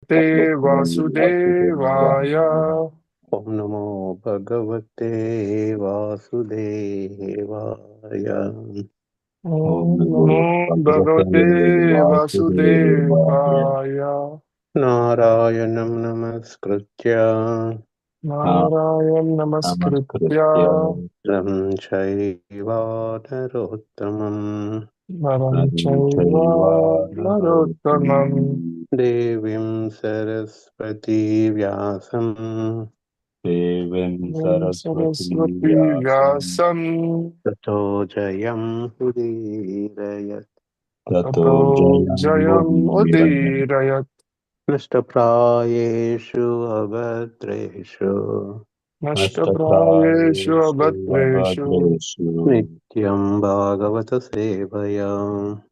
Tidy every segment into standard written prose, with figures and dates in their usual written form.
Vasudevaya. Om Namo Bhagavate Vasudevaya. Om Namo Bhagavate Vasudevaya. Narayanam Namaskritya Narayan Namaskritya. Ram Chaiva Narottamam Naram Chaiva Narottamam. Devim Saraswati Vyasam Om Saraswati Vyasam. Tato Jayam Udirayat Tato Jayam Udirayat. Nashtaprayeshu Abhadreshu Nashtaprayeshu Abhatreshu. Nityam Bhagavata Sevaya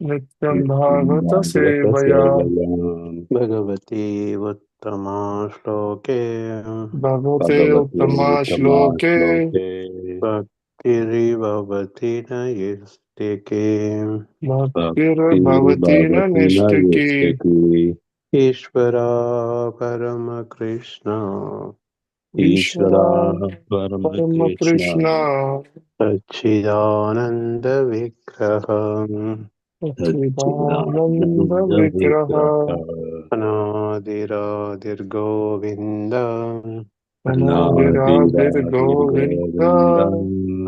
Nityam Bhagavata Sevaya. Bhagavati Uttama Shloke Bhagavate Uttama Shloke. Bhaktiri Bhavati Nayistike Bhaktir Bhavatina Nishtaki. Ishvara Parama Krishna Ishvara Parama Krishna. Sachidananda Vigraham Satchidananda Vigraha. Anadiradir Govinda Anadiradir Govinda.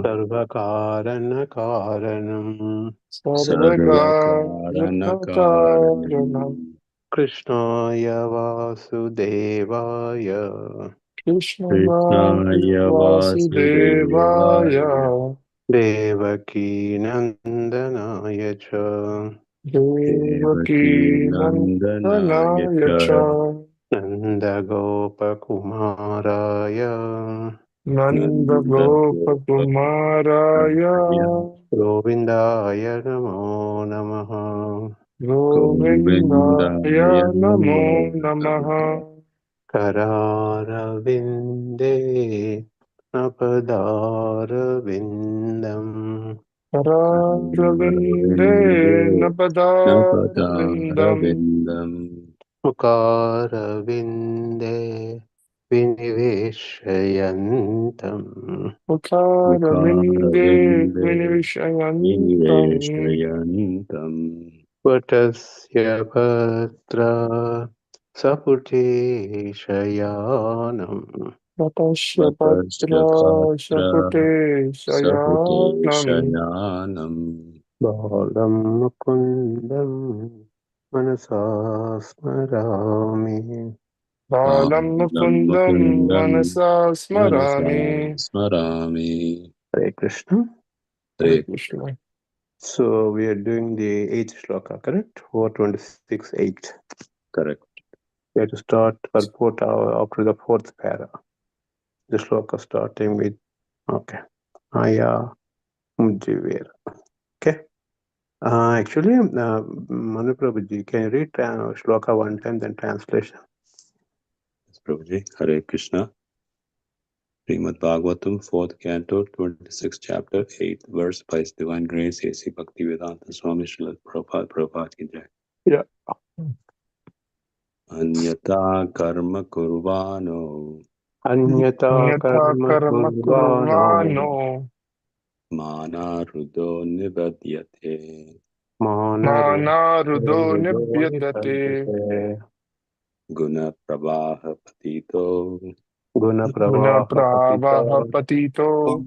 Sarvakarana Karanam Sarvakaranam. Krishnaya Vasudevaya Krishna Vasudevaya. Devaki Nandanaya Cha Devaki Nandanaya Cha. Nanda Gopakumaraya Nanda Gopa Kumaraya. Govindaya Namo Namaha Govindaya Namo Namaha. Kararavinde Napadarvindam Karavinde Napadarvindam. Mukaravinde Viniveshayantam Mukaravinde Vinivishayantam. Vatasya Patra Sapute Shayanam Vatasya Patra Shapute Shayanam. Balam Mukundam Manasa Smarami Balam Mukundam Manasa Smarami. Hare Krishna. Hare Krishna. So we are doing the 8th shloka, correct? 426.8. Correct. We have to start purport after the 4th para. The shloka starting with, okay, Aya Mujivera. Okay. Actually, Manu Prabhuji, can you read shloka one time, then translation? Yes, Prabhuji. Hare Krishna. Śrīmad-Bhāgavatam, 4th Canto, 26th Chapter, 8th Verse, by His Divine Grace, A.C. Bhaktivedanta Swami Srila Prabhupada ki jai. Yeah. Anyata karma kurvano Anyata karma kurvano mana rudo nivadyate Mana Rudo Nibhyadate. guna pravaha patito Guna Guna Pravaha Patito.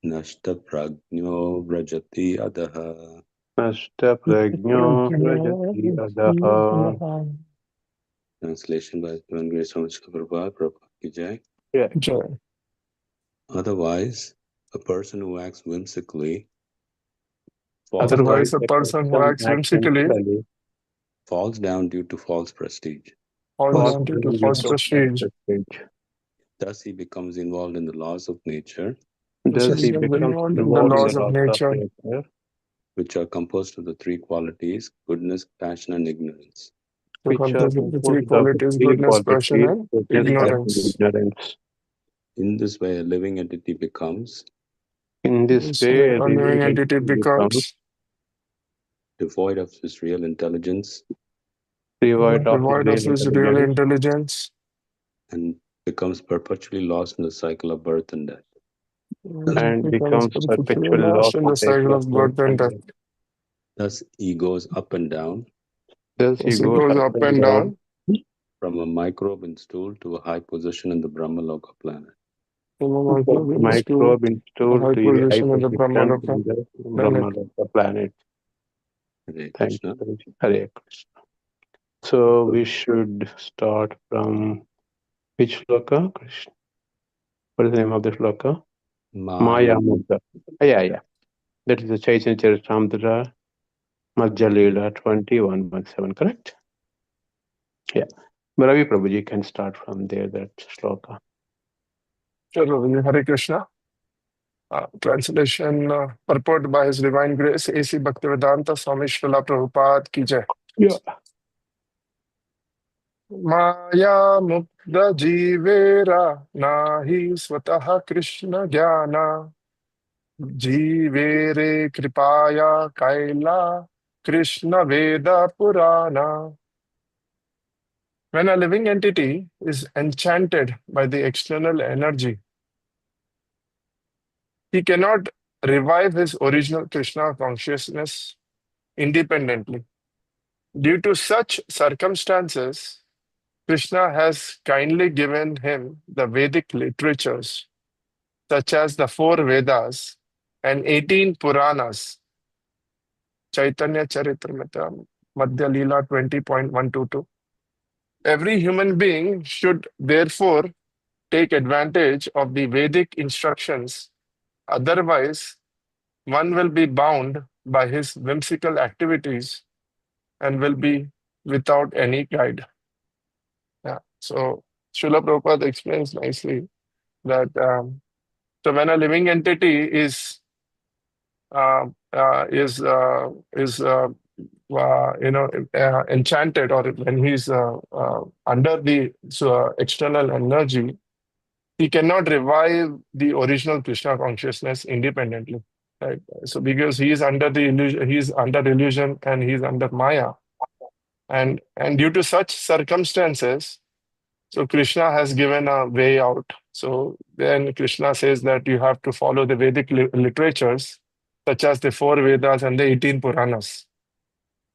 nashta prajno vrajati adaha. Nashta prajno vrajati adaha. Translation by Divine Grace Swami Srila Prabhupada ki jai. Yeah. Jai. Otherwise, a person who acts whimsically Otherwise, a person who acts whimsically falls down due to false prestige. falls down due to false prestige. Thus, he becomes involved in the laws of nature, Thus, he becomes involved in the laws of nature, which are composed of the three qualities: goodness, passion, and ignorance. which are the three qualities: goodness, passion, and ignorance. In this way, a living entity becomes a living entity becomes devoid of his real intelligence, devoid of devoid of his real intelligence, and becomes perpetually lost in the cycle of birth and death. and becomes perpetually lost lost in the cycle of birth and death. Thus, he goes up and down Thus he As he goes goes up and down from a microbe in stool to a high position in the Brahmaloka planet. from a microbe in stool high to a high position in the position Brahmaloka in the planet. Brahmaloka planet. Hare Thank Krishna. you. Hare Krishna. So we should start from which shloka, Krishna? What is the name of the shloka? Maya Mudra. Yeah. That is the Chaitanya Charitamrita Madhya Leela 21.7, correct? Yeah. Ravi Prabhuji can start from there, that shloka. Sure, Hare Krishna. Translation purport by His Divine Grace A.C. Bhaktivedanta Swami Srila Prabhupada ki jai. Yeah. Maya mukta jivera nahi swataha Krishna jnana jivere kripaya kaila Krishna Veda Purana. When a living entity is enchanted by the external energy, he cannot revive his original Krishna consciousness independently. Due to such circumstances, Krishna has kindly given him the Vedic literatures, such as the 4 Vedas and 18 Puranas, Chaitanya Charitamrita, Madhya Leela 20.122. Every human being should therefore take advantage of the Vedic instructions. Otherwise, one will be bound by his whimsical activities and will be without any guide. Yeah. So Srila Prabhupada explains nicely that so when a living entity is enchanted, or when he's under the external energy, he cannot revive the original Krishna consciousness independently, right? So because he is under the illusion, he is under illusion and he is under Maya, and due to such circumstances, so Krishna has given a way out. So then Krishna says that you have to follow the Vedic literatures, such as the 4 Vedas and the 18 Puranas.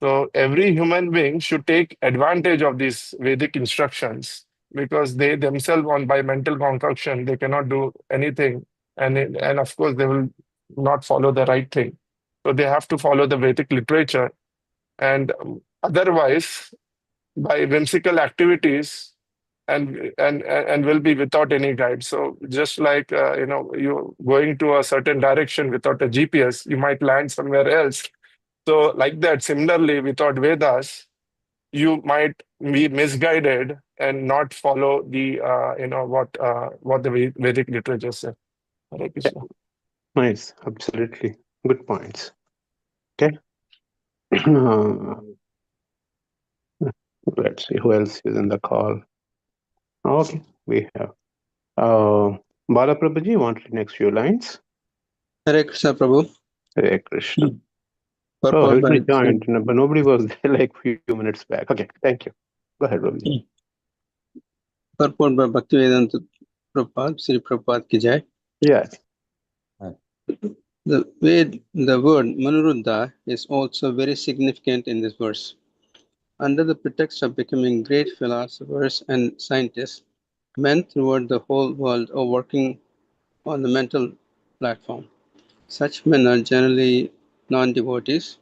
So every human being should take advantage of these Vedic instructions, because they themselves, by mental concoction, they cannot do anything. And of course, they will not follow the right thing. So they have to follow the Vedic literature. And otherwise, by whimsical activities, and will be without any guide. So just like you going to a certain direction without a GPS, you might land somewhere else. So like that, similarly, without Vedas, you might be misguided and not follow the what the Vedic literature says. Hare Krishna. Nice. Absolutely. Good points. Okay. Let's see who else is in the call. Okay, we have Bala Prabhuji, you want the next few lines? Hare Krishna, Prabhu. Hare Krishna. Purport Everybody by joined, but nobody was there like few minutes back. Okay, thank you. Go ahead, Prabhuji. Purport by Bhaktivedanta Prabhupada, Sri Prabhupada ki jai. Yeah. The word Manuruddha is also very significant in this verse. Under the pretext of becoming great philosophers and scientists, men throughout the whole world are working on the mental platform. Such men are generally non-devotees.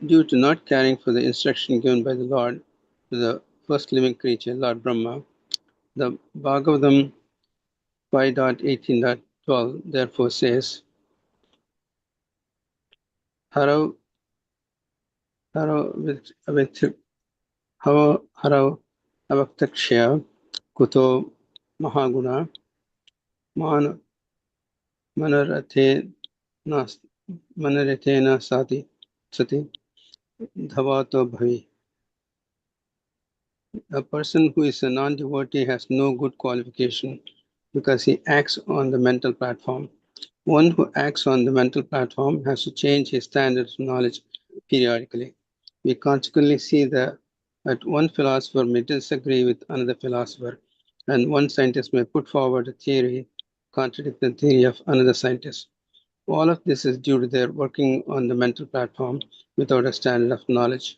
Due to not caring for the instruction given by the Lord to the first living creature, Lord Brahma, the Bhagavatam 5.18.12 therefore says, Harav avaktakshya kuto mahaguna manaratena sati dhavato bhavi. A person who is a non-devotee has no good qualification because he acts on the mental platform. One who acts on the mental platform has to change his standards of knowledge periodically. We consequently see the But one philosopher may disagree with another philosopher, and one scientist may put forward a theory contradicting the theory of another scientist. All of this is due to their working on the mental platform without a standard of knowledge.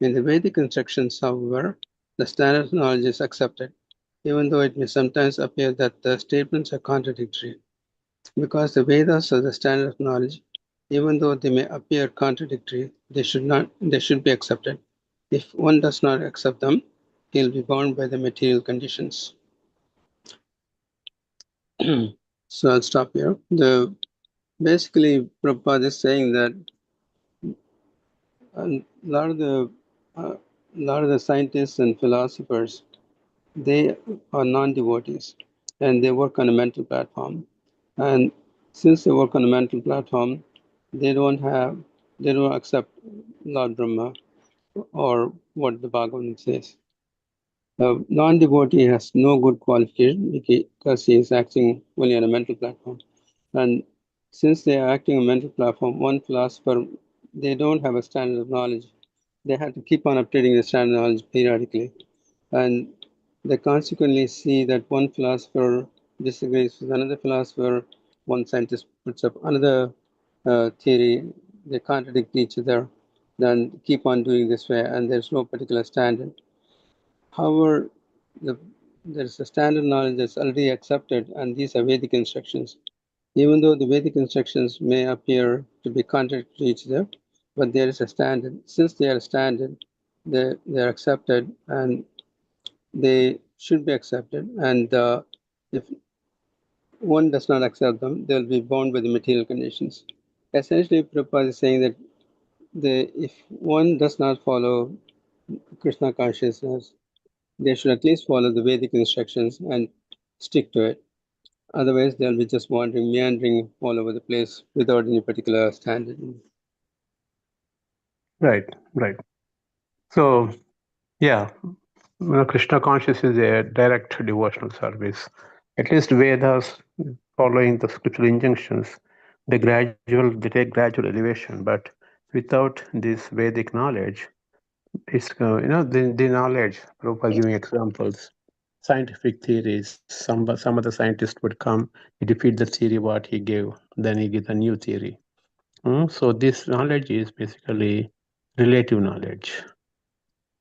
In the Vedic instructions, however, the standard of knowledge is accepted, even though it may sometimes appear that the statements are contradictory. Because the Vedas are the standard of knowledge, even though they may appear contradictory, they should be accepted. If one does not accept them, he will be bound by the material conditions. So I'll stop here. Basically, Prabhupada is saying that a lot of the scientists and philosophers, they are non-devotees, and they work on a mental platform. And since they work on a mental platform, they don't accept Lord Brahma or what the Bhagavatam says. The non-devotee has no good qualification because he is acting only on a mental platform. And since they are acting on a mental platform, one philosopher, they don't have a standard of knowledge. They have to keep on updating the standard of knowledge periodically. And they consequently see that one philosopher disagrees with another philosopher, one scientist puts up another theory, they contradict each other, then keep on doing this way, and there's no particular standard. However, there's a standard knowledge that's already accepted, and these are Vedic instructions. Even though the Vedic instructions may appear to be contradictory to each other, but there is a standard. Since they are a standard, they're accepted, and they should be accepted. And if one does not accept them, they'll be bound by the material conditions. Essentially, Prabhupada is saying that if one does not follow Krishna consciousness, they should at least follow the Vedic instructions and stick to it. Otherwise, they'll be just wandering, meandering all over the place without any particular standard. Right. So, yeah, Krishna consciousness is a direct devotional service. At least Vedas, following the scriptural injunctions, they take gradual elevation. But without this Vedic knowledge, it's the knowledge. Prabhupada giving examples, scientific theories. Some of the scientists would come, he defeat the theory what he gave, then he gives a new theory. So this knowledge is basically relative knowledge.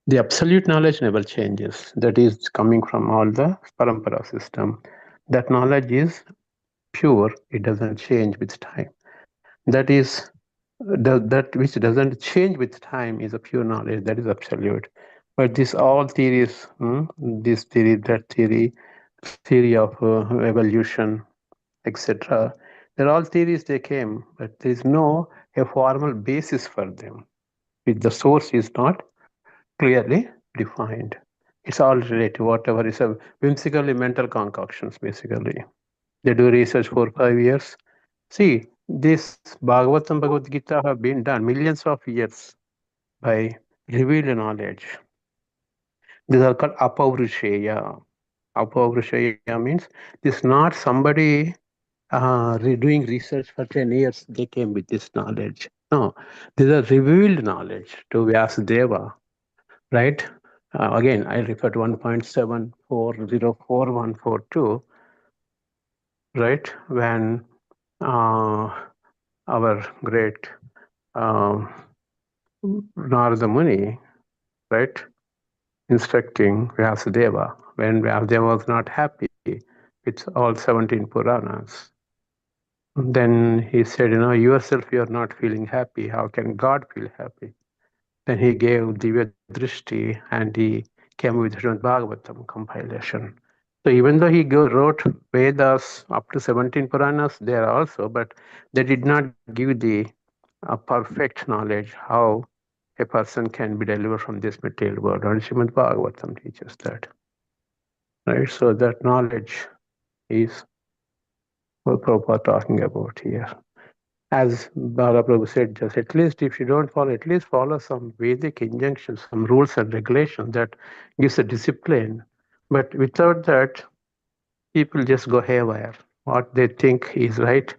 The absolute knowledge never changes. That is coming from all the parampara system. That knowledge is pure. It doesn't change with time. That is that which doesn't change with time is a pure knowledge. That is absolute. But this all theories, this theory, that theory of evolution, etc. They're all theories. They came, but there is no a formal basis for them. If the source is not clearly defined. It's all relative, whatever is a whimsically mental concoctions, basically. They do research for 5 years. See, this Bhagavatam, Bhagavad Gita have been done millions of years by revealed knowledge. These are called apaurushaya. Apaurushaya means this is not somebody doing research for 10 years, they came with this knowledge. No, these are revealed knowledge to Vyasadeva, right? Again, I refer to 1.7404142, right? When our great Narada Muni, right, instructing Vyasadeva, when Vyasadeva was not happy with all 17 Puranas, then he said, yourself you are not feeling happy. How can God feel happy? Then he gave Divya Drishti and he came with Śrīmad-Bhāgavatam compilation. So even though he wrote Vedas up to 17 Puranas there also, but they did not give the perfect knowledge how a person can be delivered from this material world. And Śrīmad-Bhāgavatam teaches that. Right? So that knowledge is what Prabhupada talking about here. As Bala Prabhu said, just at least if you don't follow, at least follow some Vedic injunctions, some rules and regulations that gives a discipline. But without that, people just go haywire. What they think is right,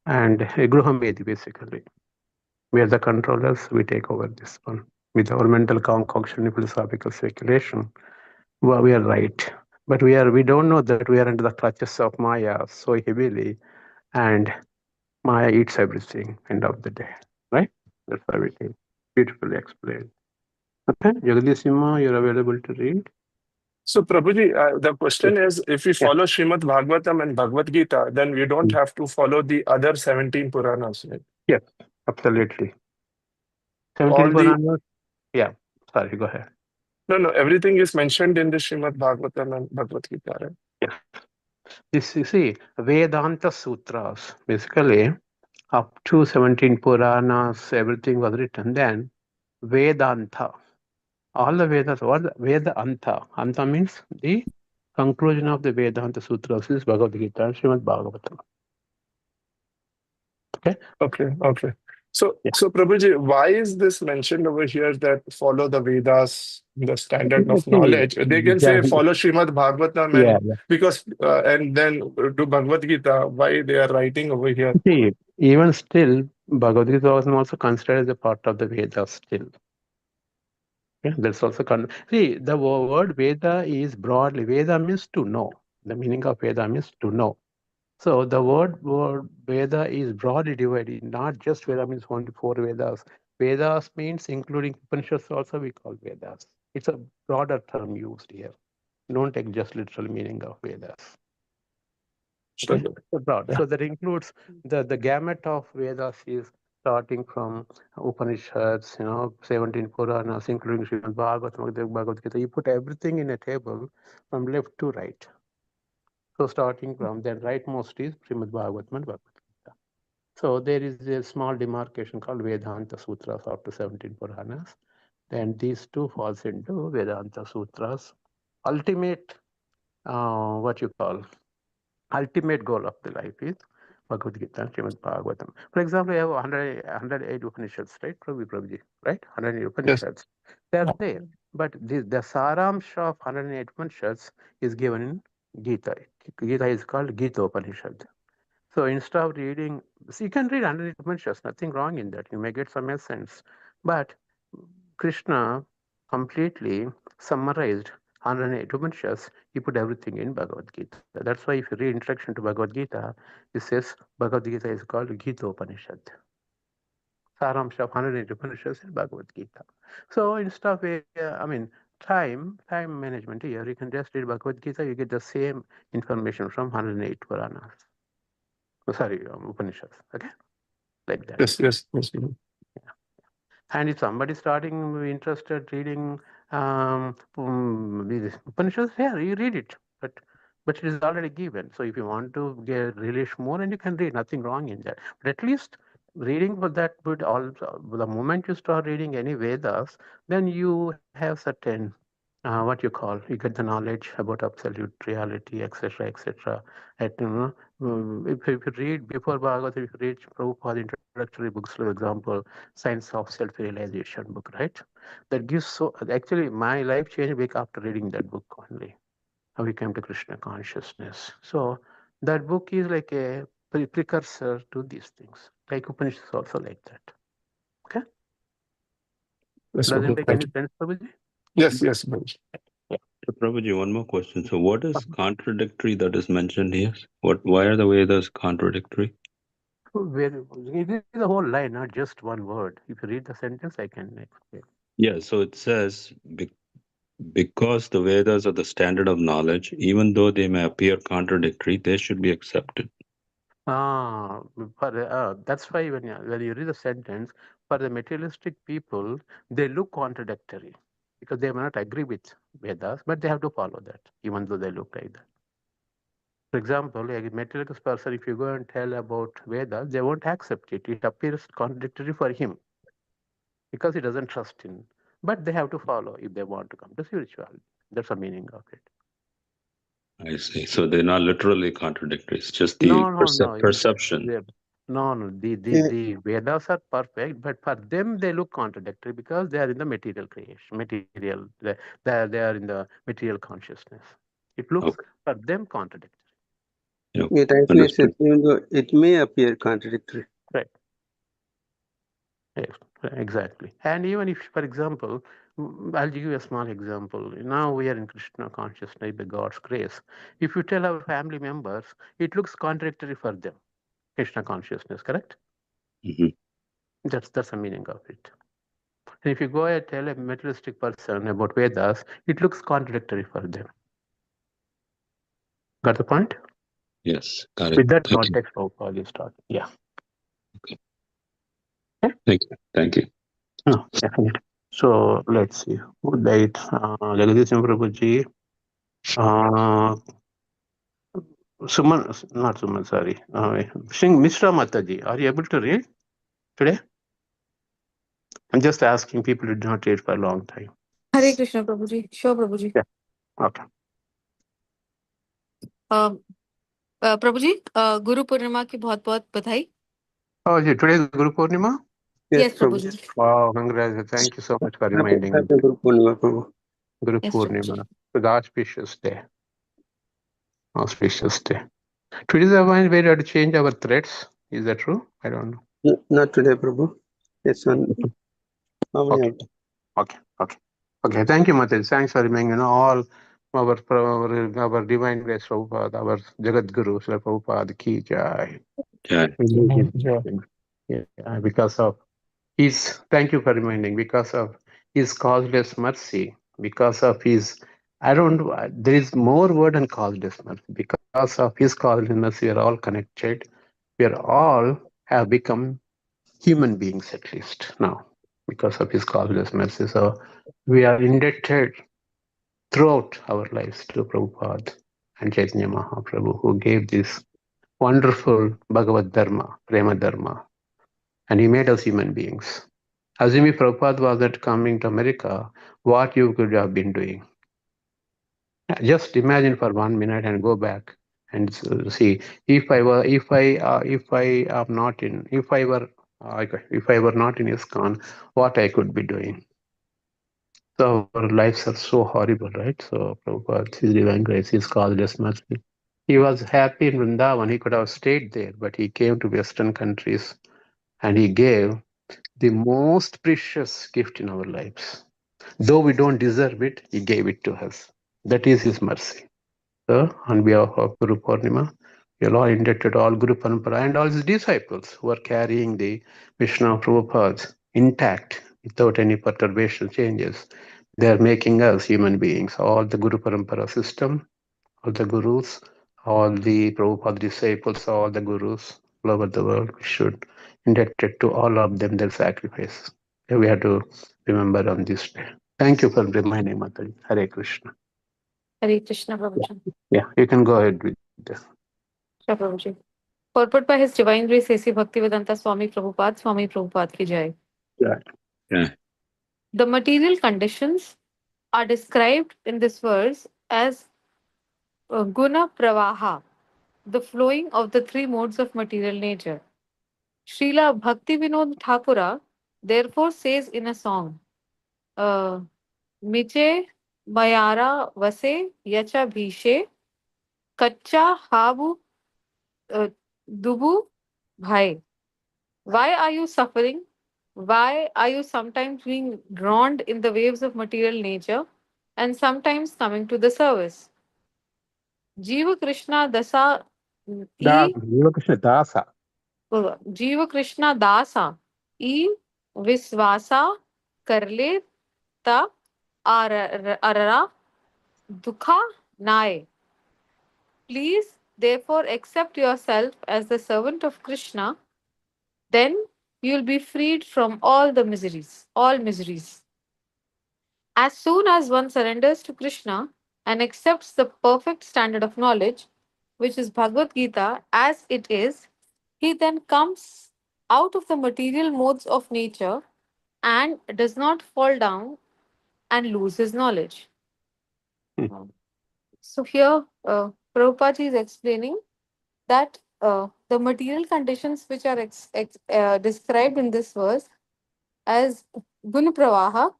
and Gruhamedi basically. We are the controllers, we take over this one. with our mental concoction and philosophical speculation, well, we are right. But we don't know that we are under the clutches of Maya so heavily, and Maya eats everything, end of the day. Right? That's everything. Beautifully explained. Okay, Jagadish Sima, you're available to read? So, Prabhuji, the question is, if we Yeah. follow Śrīmad-Bhāgavatam and Bhagavad Gita, then we don't have to follow the other 17 Puranas, right? Yes, absolutely. All 17 the Puranas. Yeah, sorry, go ahead. No, everything is mentioned in the Śrīmad-Bhāgavatam and Bhagavad Gita, right? Yes. This, you see, Vedanta Sutras, basically, up to 17 Puranas, everything was written. Then Vedanta, all the Vedas, what Veda Anta. Anta means the conclusion of the Vedanta Sutras is Bhagavad Gita and Śrīmad-Bhāgavatam. Okay. So, Yeah. so Prabhuji, why is this mentioned over here that follow the Vedas, the standard of knowledge? They can say follow Śrīmad-Bhāgavatam Yeah, and because and then do Bhagavad Gita. Why they are writing over here? see, even still, Bhagavad Gita was also considered as a part of the Vedas still. Yeah, that's also see, the word Veda is broadly, Veda means to know. The meaning of Veda means to know. So the word Veda is broadly divided, not just Veda means only 4 Vedas. Vedas means including Upanishads also we call Vedas. It's a broader term used here. Don't take just literal meaning of Vedas. Okay? So broad. Yeah. So that includes the gamut of Vedas is starting from Upanishads, 17 Puranas, including Śrīmad-Bhāgavatam, Bhagavad Gita. You put everything in a table from left to right. So starting from then rightmost is Śrīmad-Bhāgavatam and Bhagavad Gita. So there is a small demarcation called Vedanta Sutras after 17 Puranas. Then these two falls into Vedanta Sutras. Ultimate, ultimate goal of the life is Bhagavad Gita and Śrīmad-Bhāgavatam. For example, you have 108 Upanishads, right, Prabhuji, right? 108 Upanishads. They're there. But the Saramsha of 108 Upanishads is given in Gita. Gita is called Gita Upanishad. So instead of reading, you can read 108 Upanishads, nothing wrong in that. You may get some essence. But Krishna completely summarized 108 Upanishads, he put everything in Bhagavad Gita. That's why if you read introduction to Bhagavad Gita, it says Bhagavad Gita is called Gita Upanishad. Saramsha of 108 Upanishads in Bhagavad Gita. So instead of, time management here, you can just read Bhagavad Gita, you get the same information from 108 Puranas. Upanishads, okay? Like that. Yes. And if somebody starting interested reading these Upanishads, yeah, you read it. But it is already given. So if you want to relish more, and you can read, nothing wrong in that. But at least reading for that would also, the moment you start reading any Vedas, then you have certain, you get the knowledge about absolute reality, etc., etc. If you read before Bhagavad, if you read Prabhupada introductory books, for example, Science of Self-Realization book, right? That gives actually my life changed week after reading that book only. How we came to Krishna consciousness. So that book is like a precursor to these things. Like Upanishads also like that. Okay? Yes, Does it okay. make any sense, Prabhuji? Yes, Prabhuji. So, Prabhuji, one more question. So what is contradictory that is mentioned here? Why are the Vedas contradictory? It is the whole line, not just one word. If you read the sentence, I can explain. Yeah, so it says, because the Vedas are the standard of knowledge, even though they may appear contradictory, they should be accepted. That's why when you read the sentence, for the materialistic people, they look contradictory because they may not agree with Vedas, but they have to follow that, even though they look like that. For example, a materialist person, if you go and tell about Vedas, they won't accept it. It appears contradictory for him because he doesn't trust in. But they have to follow if they want to come to spirituality. That's the meaning of it. I see. So they're not literally contradictory. It's just the perception. The Vedas are perfect, but for them they look contradictory because they are in the material creation, they are in the material consciousness. It looks for them contradictory. It actually Understood. says, even though it may appear contradictory. Right. Yes. Exactly. And even if, for example, I'll give you a small example. Now we are in Krishna consciousness by God's grace. If you tell our family members, it looks contradictory for them. Krishna consciousness, correct? Mhm. That's the meaning of it. And if you go and tell a materialistic person about Vedas, it looks contradictory for them. Got the point? Yes, got it. With that Thank you. context, Prabhupada is taught. Yeah. Thank you. Thank you. No, definitely. So let's see. Who died? Jagadisham Prabhuji. Suman, not Suman, sorry. Singh Mishra Mataji. Are you able to read today? I'm just asking people who did not read for a long time. Hare Krishna Prabhuji. Sure Prabhuji. Yeah. Okay. प्रभु जी गुरु पूर्णिमा की बहुत बहुत बधाई. Oh, is it today is Guru Purnima? Yes, Prabhu ji. Wow, congrats. Thank you so much for reminding me. Happy Guru Purnima, Prabhu. Guru Yes, Prabhu Purnima. ji. So the auspicious day. Auspicious day. Today is the one where we have to change our threads. Is that true? I don't know. Not today, Prabhu. It's on how many Okay. Okay. Thank you, Mataji. Thanks for reminding all our divine grace Prabhupada, our Jagat Guru, Srila Prabhupada ki jai. Yeah. Yeah, because of his, thank you for reminding, because of his causeless mercy, because of his, there is more word than causeless mercy. Because of his causeless mercy, we are all connected. We are all have become human beings at least now because of his causeless mercy. So we are indebted throughout our lives to Prabhupada and Chaitanya Mahaprabhu, who gave this wonderful Bhagavad Dharma, Prema Dharma, and he made us human beings. Assuming Prabhupada wasn't coming to America, what you could have been doing? Just imagine for 1 minute and go back and see if I were not in ISKCON, what I could be doing. So our lives are so horrible, right? So Prabhupada, His divine grace, His causeless mercy. He was happy in Vrindavan. He could have stayed there, but he came to Western countries and he gave the most precious gift in our lives. Though we don't deserve it, he gave it to us. That is his mercy. So, on behalf of Guru Purnima, we are all indebted to all Guru Parampara and all his disciples who are carrying the mission of Prabhupada intact without any perturbation, changes. They are making us human beings. All the Guru Parampara system, all the Gurus, all the Prabhupada disciples, all the Gurus all over the world, we should indebted to all of them their sacrifice. We have to remember on this day. Thank you for reminding, Mataji. Hare Krishna. Hare Krishna Prabhuji. Yeah, you can go ahead with this. Sure Prabhuji. Purport by His Divine Grace A.C. Bhaktivedanta Swami Prabhupada ki jai. Yeah. Yeah. The material conditions are described in this verse as guna pravaha, the flowing of the three modes of material nature. Srila Bhakti Vinod Thakura therefore says in a song, Miche Mayara Vase Yacha Bhishe Kacha Habu Dubu Bhai. Why are you suffering? Why are you sometimes being drowned in the waves of material nature and sometimes coming to the service? Jiva Krishna Dasa Jiva Krishna Dasa. Jiva Krishna Dasa E Visvasa Karle Ta Arara Dukha Nae. Please therefore accept yourself as the servant of Krishna, then you will be freed from all the miseries, all miseries. As soon as one surrenders to Krishna and accepts the perfect standard of knowledge, which is Bhagavad Gita as it is, he then comes out of the material modes of nature and does not fall down and lose his knowledge. So here, Prabhupada is explaining that the material conditions which are described in this verse as guna pravaha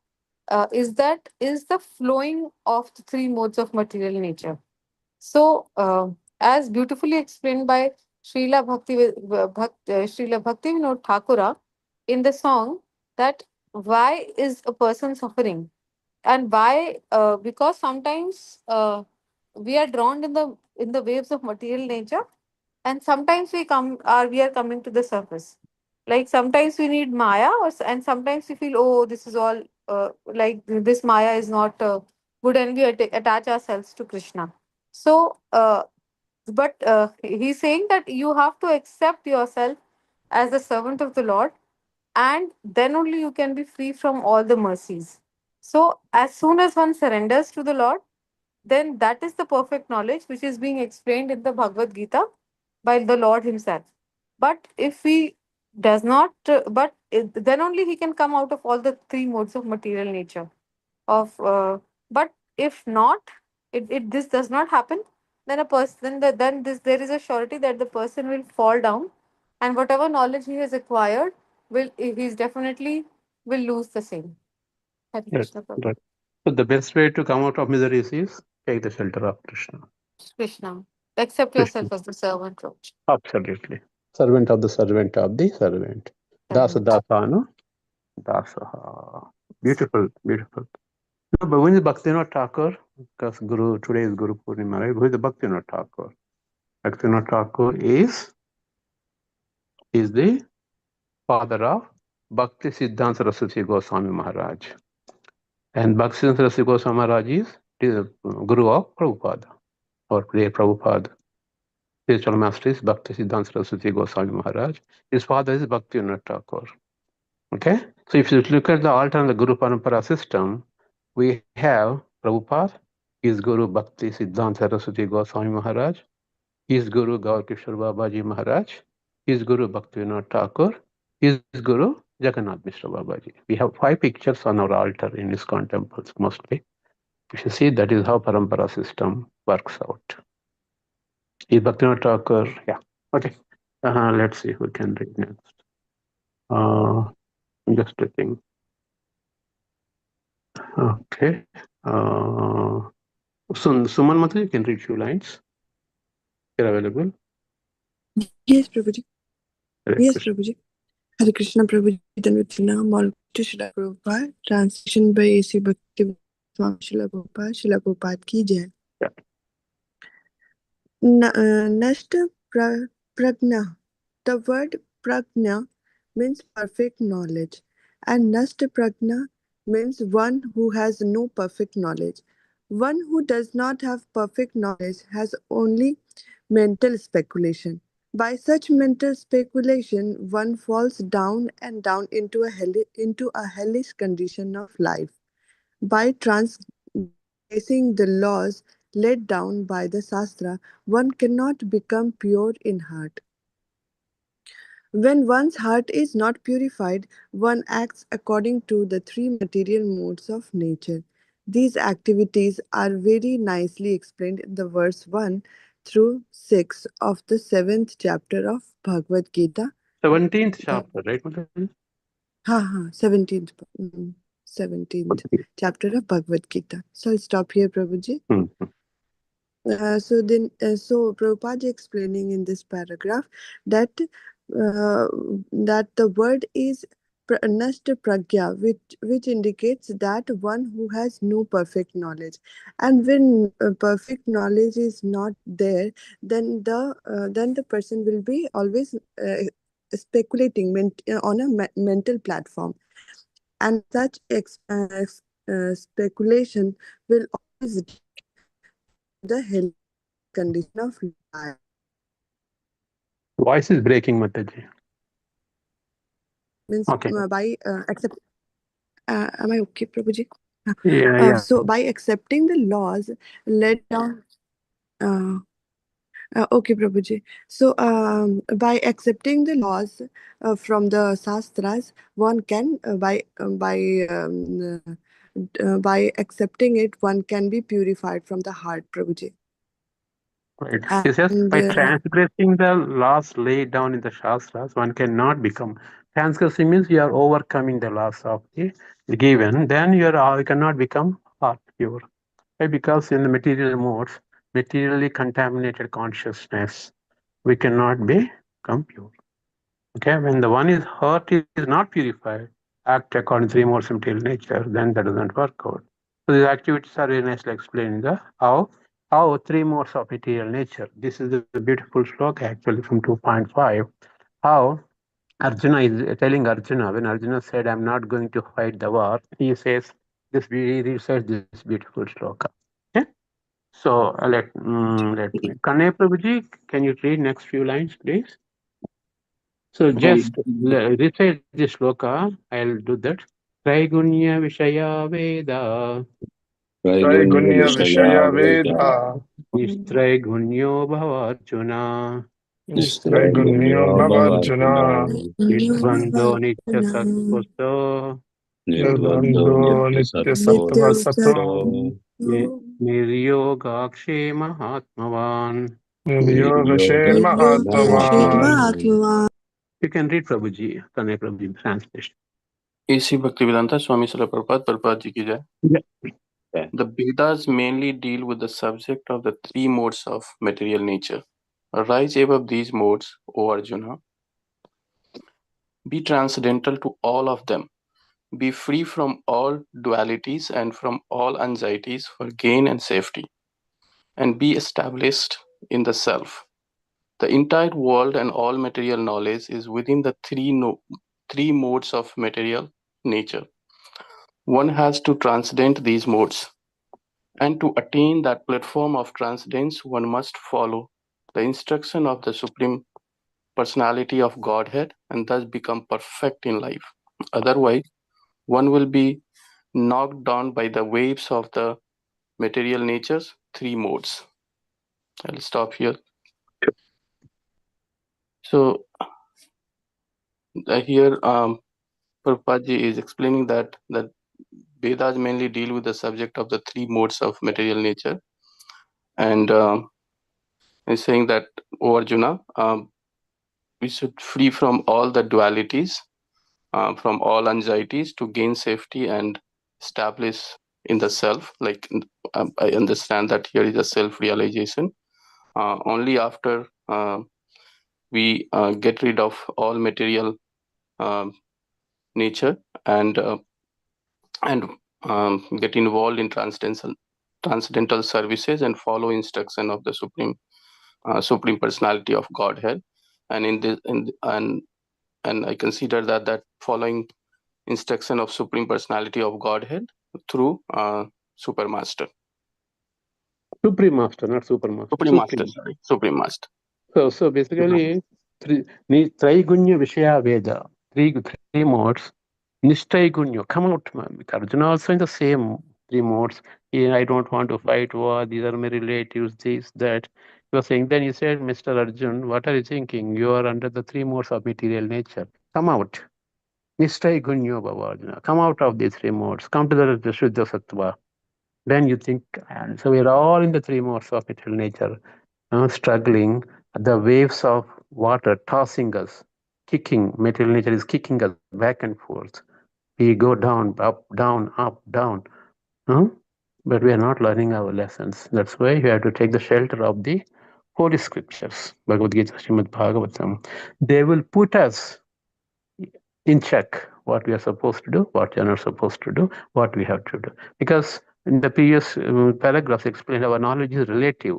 is the flowing of the three modes of material nature. So, as beautifully explained by Srila Bhakti Vinod Thakura in the song that why is a person suffering, and why because sometimes we are drawn in the waves of material nature, and sometimes we are coming to the surface. Like sometimes we need maya, and sometimes we feel, oh, this is all like this maya is not good, and we attach ourselves to Krishna. So but he's saying that you have to accept yourself as a servant of the Lord, and then only you can be free from all the mercies. So as soon as one surrenders to the Lord, then that is the perfect knowledge which is being explained in the Bhagavad Gita by the Lord himself. But if he does not then only he can come out of all the three modes of material nature of but if not, this does not happen, then a person then this there is a surety that the person will fall down, and whatever knowledge he has acquired will he's definitely will lose the same. Hare Yes, Krishna Prabhu. right. So the best way to come out of miseries is take the shelter of Krishna. Krishna. Accept Krishna. yourself as the servant, Lord. Absolutely. Servant of the servant of the servant. Dasa Servant. dasana. Dasa. Beautiful, beautiful. No, but when is Bhaktivinoda Thakur? Because Guru, today is Guru Purnima, right? Who is the Bhaktivinoda Thakur? Bhaktivinoda Thakur is the father of Bhakti Siddhanta Saraswati Goswami Maharaj. And Bhakti Siddhanta Saraswati Goswami Maharaj is the Guru of Prabhupada, or Priya Prabhupada. Spiritual master is Bhakti Siddhanta Saraswati Goswami Maharaj. His father is Bhaktivinoda Thakur. Okay? So if you look at the alternate Guru Parampara system, we have Prabhupada, his Guru Bhakti Siddhanta Saraswati Goswami Maharaj, his Guru Gaur Kishore Babaji Maharaj, his Guru Bhaktivinoda Thakur, his Guru Jagannath Mishra Babaji. We have 5 pictures on our altar in ISKCON temples mostly. If you see, that is how Parampara system works out. Is Bhaktivinoda Thakur? Yeah. Okay. Let's see who can read next. Just a thing. Okay. Suman Mata, you can read few lines. You're available. Yes, Prabhuji. Hare Yes, Krishna. Prabhuji. Hare Krishna, Prabhuji. Then with Nam, all to Srila Prabhupada. Translation by A.C. Bhakti Swami Srila Prabhupada. Srila Prabhupada ki jai. Yeah. Nashta Pragna. The word Pragna means perfect knowledge, and Nashta Pragna means one who has no perfect knowledge. One who does not have perfect knowledge has only mental speculation. By such mental speculation, one falls down and down into a hellish condition of life. By transgressing the laws laid down by the Shastra, one cannot become pure in heart. When one's heart is not purified, one acts according to the 3 material modes of nature. These activities are very nicely explained in the verse 1 through 6 of the 7th chapter of Bhagavad Gita. 17th chapter, right? 17th, 17th chapter of Bhagavad Gita. So I'll stop here, Prabhuji. So Prabhupada explaining in this paragraph that the word is nashta pragya, which indicates that one who has no perfect knowledge, and when perfect knowledge is not there, then the person will be always speculating on a mental platform, and such speculation will always the health condition of life. Voice is breaking, Mataji. Means Okay. by accept. Am I okay, Prabhuji? Yeah. So by accepting the laws laid down. Okay, Prabhuji. So by accepting the laws from the Shastras, one can by accepting it, one can be purified from the heart, Prabhuji. Right. It says by transgressing the laws laid down in the Shastras, one cannot become. Transgressing means you are overcoming the laws of the given, then you cannot become heart pure. Right? Because in the material modes, materially contaminated consciousness, we cannot become pure. Okay, when the one is heart is not purified, act according to three modes of material nature, then that doesn't work out. So these activities are very nicely explained in the how three modes of material nature. This is a beautiful sloka actually from 2.5. How Arjuna is telling Arjuna, when Arjuna said, I'm not going to fight the war, he says, he recites this beautiful sloka. Okay? So let me. Kanay Prabhuji, can you read next few lines, please? So just recite this sloka. I'll do that. Traigunya Vishaya Veda. Traigunya Vishaya Veda. Nistraigунyo Bhavarjuna. Nistraigунyo Bhavarjuna. Nidvando Nitya Sattvaso. Nirvando Nitya Sattva Sato. Niryogakshe Mahatmavan. Niryogashe Mahatmavan. You can read Prabhuji, Kanay Prabhuji translation. A.C. Bhaktivedanta Swami Srila Prabhupada Ji ki jai. Yeah. The Vedas mainly deal with the subject of the three modes of material nature. Rise above these modes, O Arjuna. Be transcendental to all of them. Be free from all dualities and from all anxieties for gain and safety. And be established in the self. The entire world and all material knowledge is within the three modes of material nature. One has to transcend these modes. And to attain that platform of transcendence, one must follow the instruction of the Supreme Personality of Godhead and thus become perfect in life. Otherwise, one will be knocked down by the waves of the material nature's three modes. I'll stop here. So here Prabhupada Ji is explaining that Vedas mainly deal with the subject of the three modes of material nature, and is saying that, O Arjuna, we should free from all the dualities, from all anxieties to gain safety and establish in the self. Like I understand that here is a self-realization. Only after we get rid of all material nature and get involved in transcendental services and follow instruction of the Supreme Personality of Godhead, and in this and I consider that following instruction of Supreme Personality of Godhead through Supermaster. Supreme Master, not Supermaster. Supreme Master. So basically, Traigunya Vishaya Veda, three modes. Nistraigunya, come out, man. Arjuna also in the same three modes. I don't want to fight war. These are my relatives. This, that. He was saying. Then he said, Mr. Arjun, what are you thinking? You are under the three modes of material nature. Come out. Nistraigunya Bhavarjuna. Come out of these three modes. Come to the Shuddha Sattva. Then you think, and so we're all in the three modes of material nature, struggling. The waves of water tossing us, kicking. Material nature is kicking us back and forth. We go down, up, down, up, down. But we are not learning our lessons. That's why we have to take the shelter of the holy scriptures, Bhagavad Gita, Śrīmad-Bhāgavatam. They will put us in check what we are supposed to do, what we are not supposed to do, what we have to do. Because in the previous paragraphs explained, our knowledge is relative.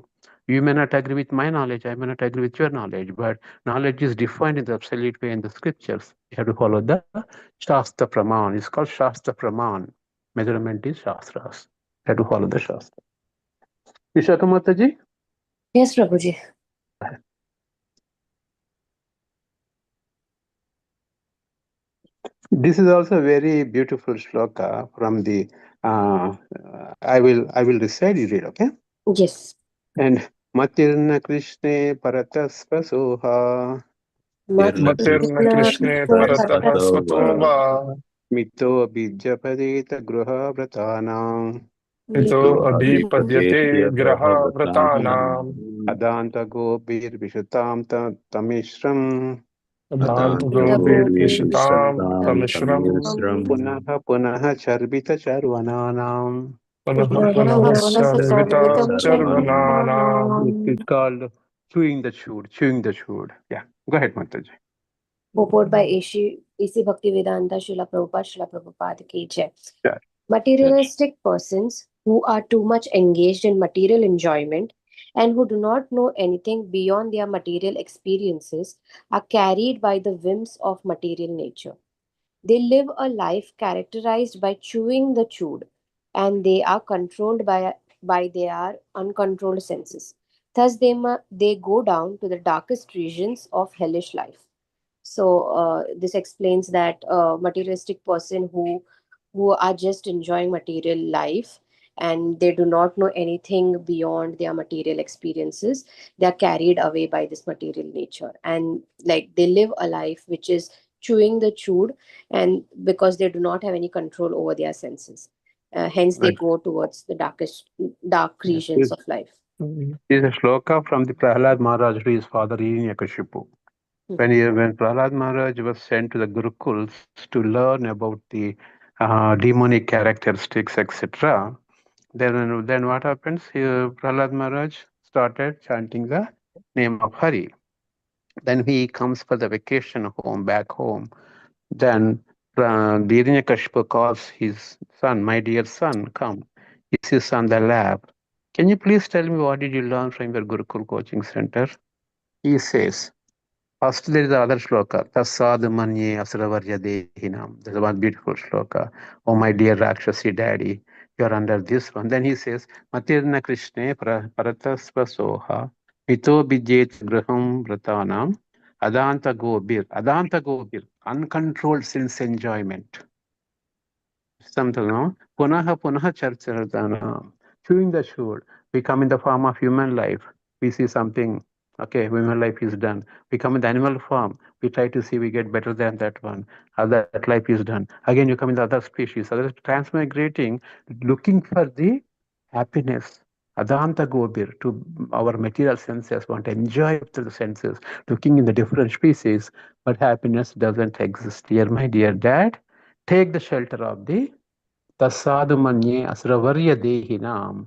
You may not agree with my knowledge, I may not agree with your knowledge, but knowledge is defined in the absolute way in the scriptures. You have to follow the Shastra Praman. It's called Shastra Praman. Measurement is Shastras. You have to follow the Shastra. Vishaka Mataji? Yes, Prabhuji. This is also a very beautiful shloka from the. I will recite. You read, okay? Yes. And Matirna Krishne Parataspa Soha. Matirna Krishne Paratapa Svatova. Mito Abhijyapadeta Gruha Vratanam. Ito Abhipadyate Graha Vratanam. Adanta Gopir Vishutam Tamishram. Adanta Gopir Vishutam Tamishram. Punaha Charbita Charvananam. Punaha Sarvita Charvananam. It's called chewing the chewed. Yeah. Go ahead, Mataji. Purport by A.C. Bhaktivedanta Srila Prabhupada Ki Jai. Yeah. Materialistic persons who are too much engaged in material enjoyment and who do not know anything beyond their material experiences are carried by the whims of material nature. They live a life characterized by chewing the chewed, and they are controlled by their uncontrolled senses. Thus, they go down to the darkest regions of hellish life. So this explains that materialistic person who are just enjoying material life and they do not know anything beyond their material experiences, they are carried away by this material nature, and like they live a life which is chewing the chewed, and because they do not have any control over their senses, hence they Right. go towards the dark regions of life. Mhm. This is a shloka from the Prahlad Maharaj to his father Hiranyakashipu. When Prahlad Maharaj was sent to the Gurukuls to learn about the demonic characteristics, etc., then what happens? Prahlad Maharaj started chanting the name of Hari. Then he comes for the vacation home, back home. Then Hiranyakashipu calls his son, my dear son, come. He sits on the lap. Can you please tell me what did you learn from your Gurukul coaching center? He says, first there is the other shloka, Tasad Manye Asravarya Dehinam. There's one beautiful shloka. Oh my dear Rakshasi daddy, you're under this one. Then he says, Matirna Krishne Paratasva Soha, Mito Bijet Graham Vratanam, Adanta Gobir, uncontrolled sense enjoyment. Something, no? Punaha Charcharadana. Chewing the chewed. We come in the form of human life. We see something, okay, human life is done. We come in the animal form. We try to see we get better than that one. That life is done. Again, you come in the other species. Others transmigrating, looking for the happiness. Adanta Gobir, to our material senses, want to enjoy through the senses, looking in the different species, but happiness doesn't exist here, my dear dad. Take the shelter of the Tasadu Manye Asravarya Dehinam.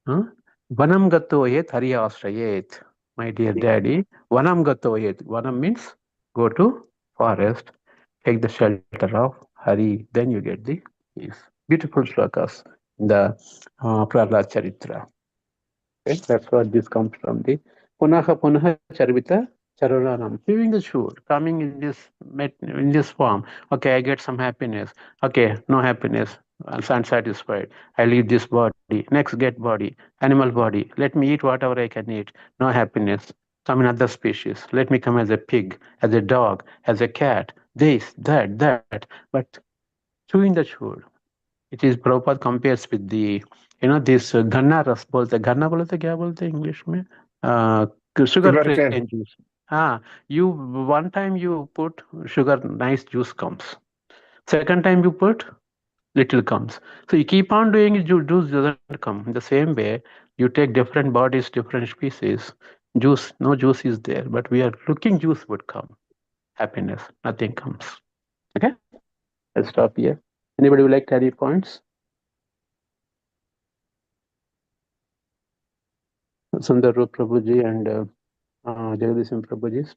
Vanam Gatoyet Hariasrayet. My dear daddy, Vanam Gatoyet. Vanam means go to forest, take the shelter of Hari, then you get the peace. Beautiful shlokas in the Prahlad Charitra. Okay, that's what this comes from the Punaha Charvita Charanam. Chewing the shoe, coming in this form. Okay, I get some happiness. Okay, no happiness. I'm unsatisfied. I leave this body. Next, get body, animal body. Let me eat whatever I can eat. No happiness. Some in other species. Let me come as a pig, as a dog, as a cat. This, that. But chewing the shoe. It is Prabhupada compares with the this गन्ना रस बोलते गन्ना बोलते क्या बोलते English में sugar Sugarcane. cane juice. You one time you put sugar, nice juice comes. Second time you put little comes. So you keep on doing it, juice doesn't come. In the same way, you take different bodies, different species, juice, no juice is there, but we are looking juice would come. Happiness, nothing comes. Okay, let's stop here. Anybody would like to add any points? Sundar Prabhuji and Jagadish Prabhuji.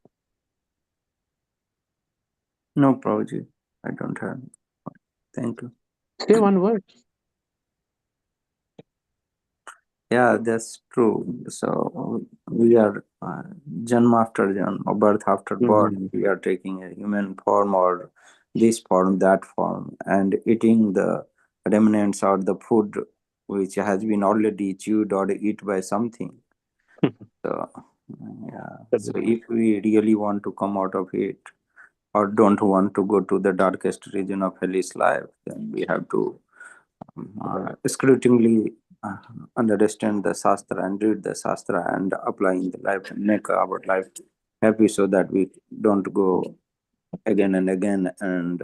No, Prabhuji, I don't have. Thank you. Say one word. Yeah, that's true. So we are Janma after Janma, birth after birth. We are taking a human form or this form, that form, and eating the remnants or the food which has been already chewed or eaten by something. So yeah, so if we really want to come out of it or don't want to go to the darkest region of hellish life, then we have to scrutinally understand the Shastra and read the Shastra and apply in the life and make our life happy so that we don't go again and again and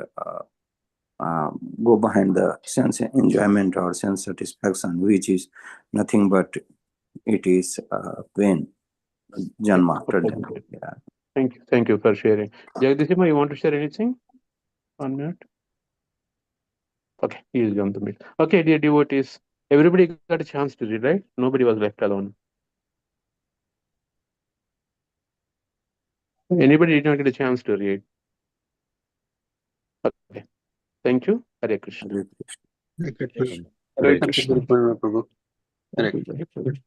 go behind the sense enjoyment or sense satisfaction, which is nothing but it is pain, Janma after Janma. Yeah. Thank you for sharing. Jagdishima, you want to share anything? 1 minute. Okay, he is on the mute. Okay, dear devotees, everybody got a chance to read, right? Nobody was left alone. Anybody did not get a chance to read? Okay. Thank you. Hare Krishna. Hare Krishna. Hare Krishna. Hare Happy Krishna. Guru Purnima, Prabhu. Hare Hare Krishna.